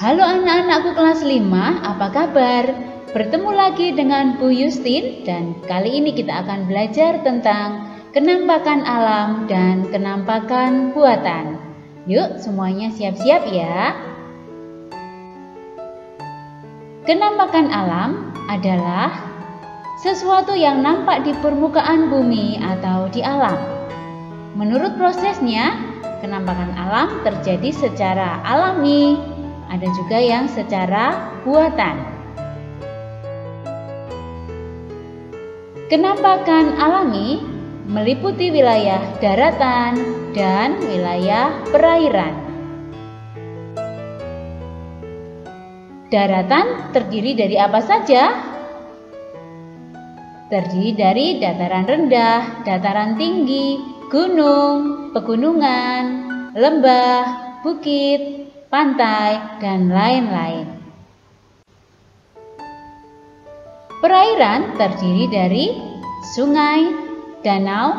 Halo anak-anakku kelas 5, apa kabar? Bertemu lagi dengan Bu Yustin dan kali ini kita akan belajar tentang kenampakan alam dan kenampakan buatan. Yuk semuanya siap-siap ya. Kenampakan alam adalah sesuatu yang nampak di permukaan bumi atau di alam. Menurut prosesnya, kenampakan alam terjadi secara alami, ada juga yang secara buatan. Kenampakan alami meliputi wilayah daratan dan wilayah perairan. Daratan terdiri dari apa saja? Terdiri dari dataran rendah, dataran tinggi, gunung, pegunungan, lembah, bukit, pantai, dan lain-lain. Perairan terdiri dari sungai, danau,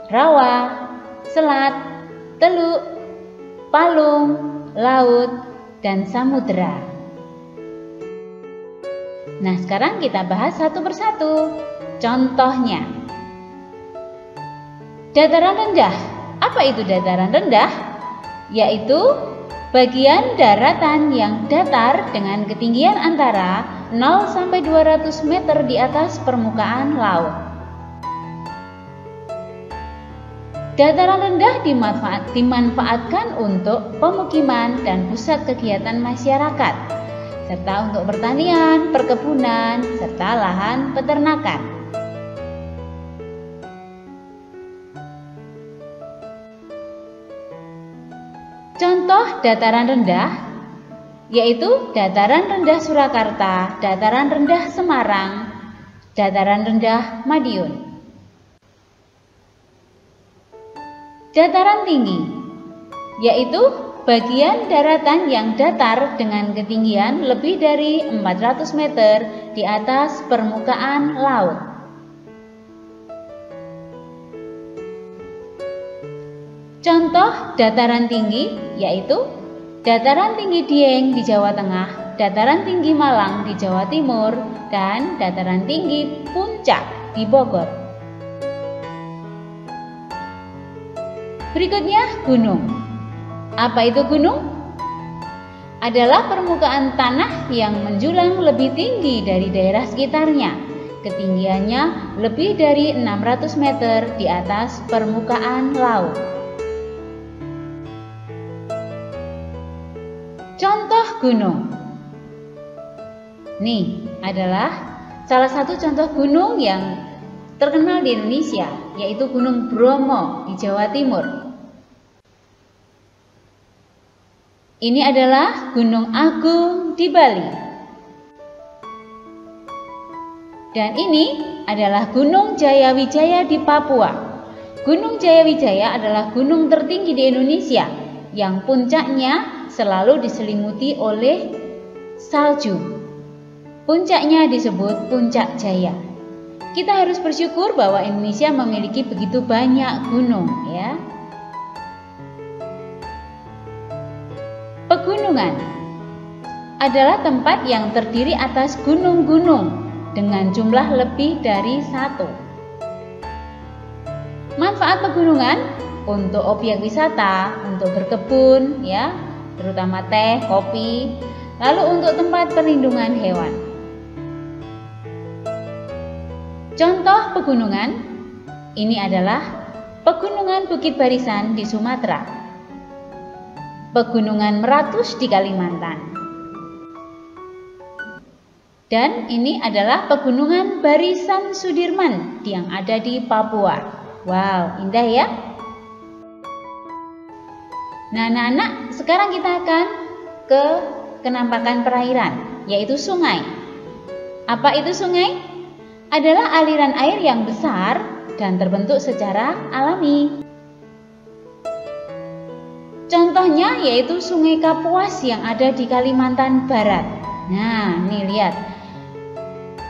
rawa, selat, teluk, palung, laut, dan samudera. Nah, sekarang kita bahas satu persatu. Contohnya, dataran rendah. Apa itu dataran rendah? Yaitu bagian daratan yang datar dengan ketinggian antara 0 sampai 200 meter di atas permukaan laut. Dataran rendah dimanfaatkan untuk pemukiman dan pusat kegiatan masyarakat, serta untuk pertanian, perkebunan, serta lahan peternakan. Contoh dataran rendah yaitu dataran rendah Surakarta, dataran rendah Semarang, dataran rendah Madiun. Dataran tinggi yaitu bagian daratan yang datar dengan ketinggian lebih dari 400 meter di atas permukaan laut. Contoh dataran tinggi yaitu dataran tinggi Dieng di Jawa Tengah, dataran tinggi Malang di Jawa Timur, dan dataran tinggi Puncak di Bogor. Berikutnya gunung. Apa itu gunung? Adalah permukaan tanah yang menjulang lebih tinggi dari daerah sekitarnya. Ketinggiannya lebih dari 600 meter di atas permukaan laut. Contoh gunung. Nih adalah salah satu contoh gunung yang terkenal di Indonesia, yaitu Gunung Bromo di Jawa Timur. Ini adalah Gunung Agung di Bali. Dan ini adalah Gunung Jayawijaya di Papua. Gunung Jayawijaya adalah gunung tertinggi di Indonesia yang puncaknya selalu diselimuti oleh salju. Puncaknya disebut Puncak Jaya. Kita harus bersyukur bahwa Indonesia memiliki begitu banyak gunung, ya. Pegunungan adalah tempat yang terdiri atas gunung-gunung dengan jumlah lebih dari 1. Manfaat pegunungan untuk objek wisata, untuk berkebun, ya, terutama teh, kopi, lalu untuk tempat perlindungan hewan. Contoh pegunungan, ini adalah Pegunungan Bukit Barisan di Sumatera, Pegunungan Meratus di Kalimantan, dan ini adalah Pegunungan Barisan Sudirman yang ada di Papua. Wow, indah ya. Nah anak-anak, sekarang kita akan ke kenampakan perairan, yaitu sungai. Apa itu sungai? Adalah aliran air yang besar dan terbentuk secara alami. Contohnya yaitu Sungai Kapuas yang ada di Kalimantan Barat. Nah, nih lihat.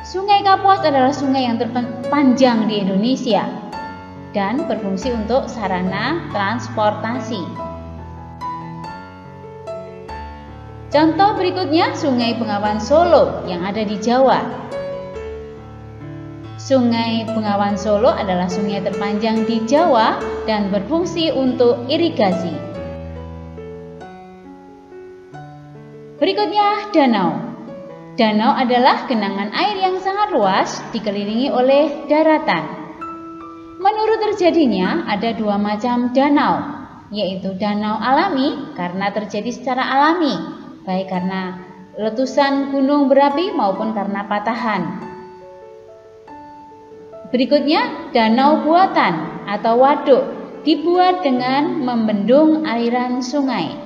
Sungai Kapuas adalah sungai yang terpanjang di Indonesia dan berfungsi untuk sarana transportasi. Contoh berikutnya Sungai Bengawan Solo yang ada di Jawa. Sungai Bengawan Solo adalah sungai terpanjang di Jawa dan berfungsi untuk irigasi. Berikutnya danau. Danau adalah genangan air yang sangat luas dikelilingi oleh daratan. Menurut terjadinya ada dua macam danau, yaitu danau alami karena terjadi secara alami, baik karena letusan gunung berapi maupun karena patahan. Berikutnya danau buatan atau waduk, dibuat dengan membendung aliran sungai.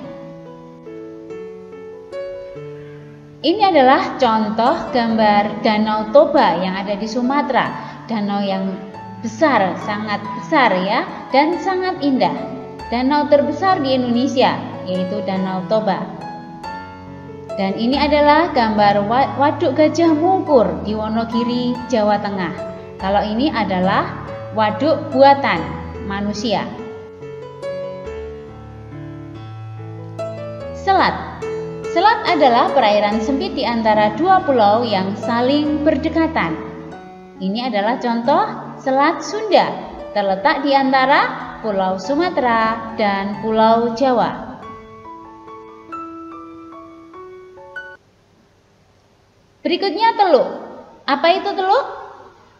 Ini adalah contoh gambar Danau Toba yang ada di Sumatera. Danau yang besar, sangat besar ya, dan sangat indah. Danau terbesar di Indonesia yaitu Danau Toba. Dan ini adalah gambar Waduk Gajah Mungkur di Wonogiri, Jawa Tengah. Kalau ini adalah waduk buatan manusia. Selat. Selat adalah perairan sempit di antara dua pulau yang saling berdekatan. Ini adalah contoh Selat Sunda, terletak di antara Pulau Sumatera dan Pulau Jawa. Berikutnya teluk. Apa itu teluk?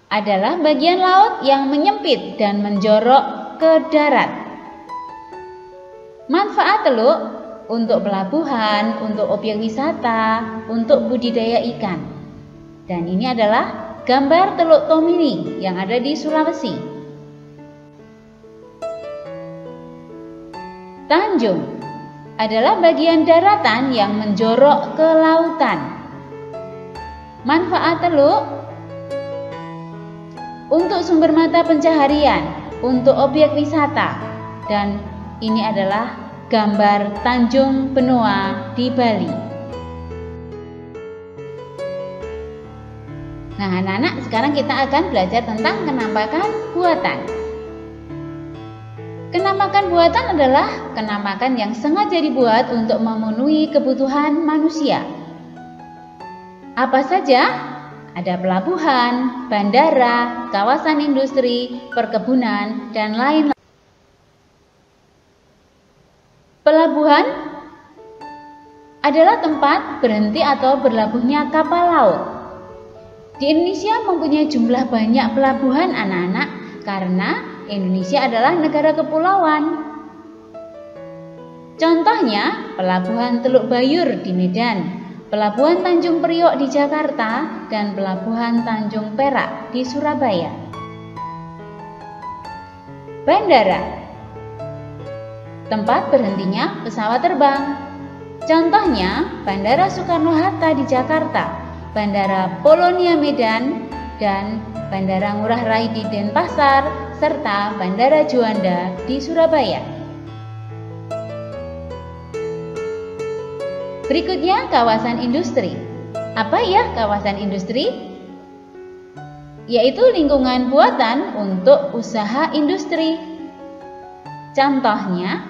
Adalah bagian laut yang menyempit dan menjorok ke darat. Manfaat teluk untuk pelabuhan, untuk objek wisata, untuk budidaya ikan. Dan ini adalah gambar Teluk Tomini yang ada di Sulawesi. Tanjung adalah bagian daratan yang menjorok ke lautan. Manfaat teluk untuk sumber mata pencaharian, untuk objek wisata, dan ini adalah gambar Tanjung Benoa di Bali. Nah, anak-anak, sekarang kita akan belajar tentang kenampakan buatan. Kenampakan buatan adalah kenampakan yang sengaja dibuat untuk memenuhi kebutuhan manusia. Apa saja? Ada pelabuhan, bandara, kawasan industri, perkebunan, dan lain-lain. Pelabuhan adalah tempat berhenti atau berlabuhnya kapal laut. Di Indonesia mempunyai jumlah banyak pelabuhan anak-anak karena Indonesia adalah negara kepulauan. Contohnya Pelabuhan Teluk Bayur di Medan, Pelabuhan Tanjung Priok di Jakarta, dan Pelabuhan Tanjung Perak di Surabaya. Bandara, tempat berhentinya pesawat terbang. Contohnya Bandara Soekarno-Hatta di Jakarta, Bandara Polonia Medan, dan Bandara Ngurah Rai di Denpasar, serta Bandara Juanda di Surabaya. Berikutnya kawasan industri. Apa ya kawasan industri? Yaitu lingkungan buatan untuk usaha industri. Contohnya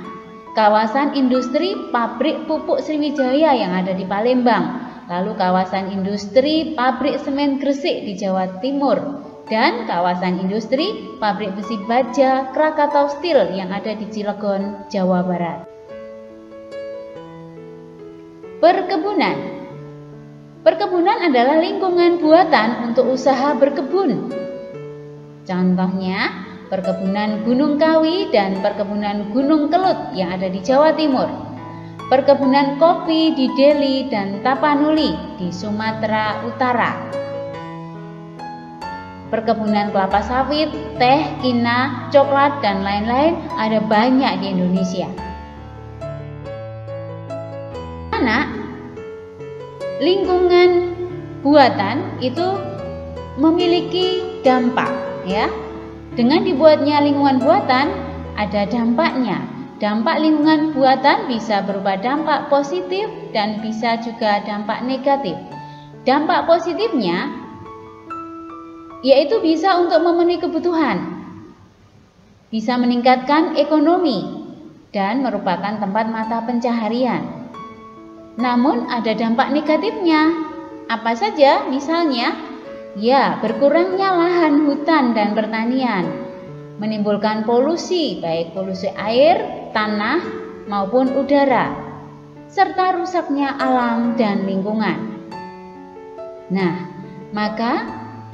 kawasan industri pabrik pupuk Sriwijaya yang ada di Palembang, lalu kawasan industri pabrik semen Gresik di Jawa Timur, dan kawasan industri pabrik besi baja Krakatau Steel yang ada di Cilegon, Jawa Barat. Perkebunan. Perkebunan adalah lingkungan buatan untuk usaha berkebun. Contohnya Perkebunan Gunung Kawi dan Perkebunan Gunung Kelut yang ada di Jawa Timur. Perkebunan kopi di Deli dan Tapanuli di Sumatera Utara. Perkebunan kelapa sawit, teh, kina, coklat, dan lain-lain ada banyak di Indonesia. Anak, lingkungan buatan itu memiliki dampak, ya. Dengan dibuatnya lingkungan buatan, ada dampaknya. Dampak lingkungan buatan bisa berupa dampak positif dan bisa juga dampak negatif. Dampak positifnya yaitu bisa untuk memenuhi kebutuhan, bisa meningkatkan ekonomi, dan merupakan tempat mata pencaharian. Namun ada dampak negatifnya. Apa saja? Misalnya, ya, berkurangnya lahan hutan dan pertanian, menimbulkan polusi, baik polusi air, tanah, maupun udara, serta rusaknya alam dan lingkungan. Nah, maka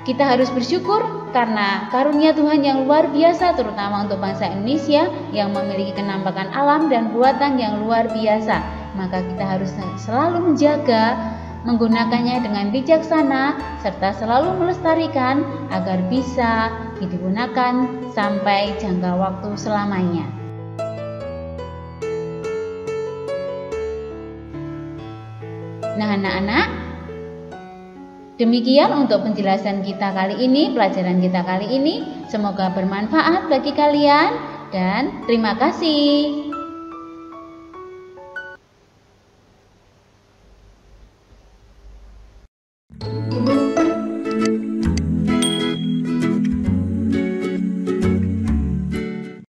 kita harus bersyukur karena karunia Tuhan yang luar biasa, terutama untuk bangsa Indonesia yang memiliki kenampakan alam dan buatan yang luar biasa. Maka kita harus selalu menjaga, menggunakannya dengan bijaksana, serta selalu melestarikan agar bisa digunakan sampai jangka waktu selamanya. Nah, anak-anak, demikian untuk penjelasan kita kali ini, pelajaran kita kali ini. Semoga bermanfaat bagi kalian dan terima kasih.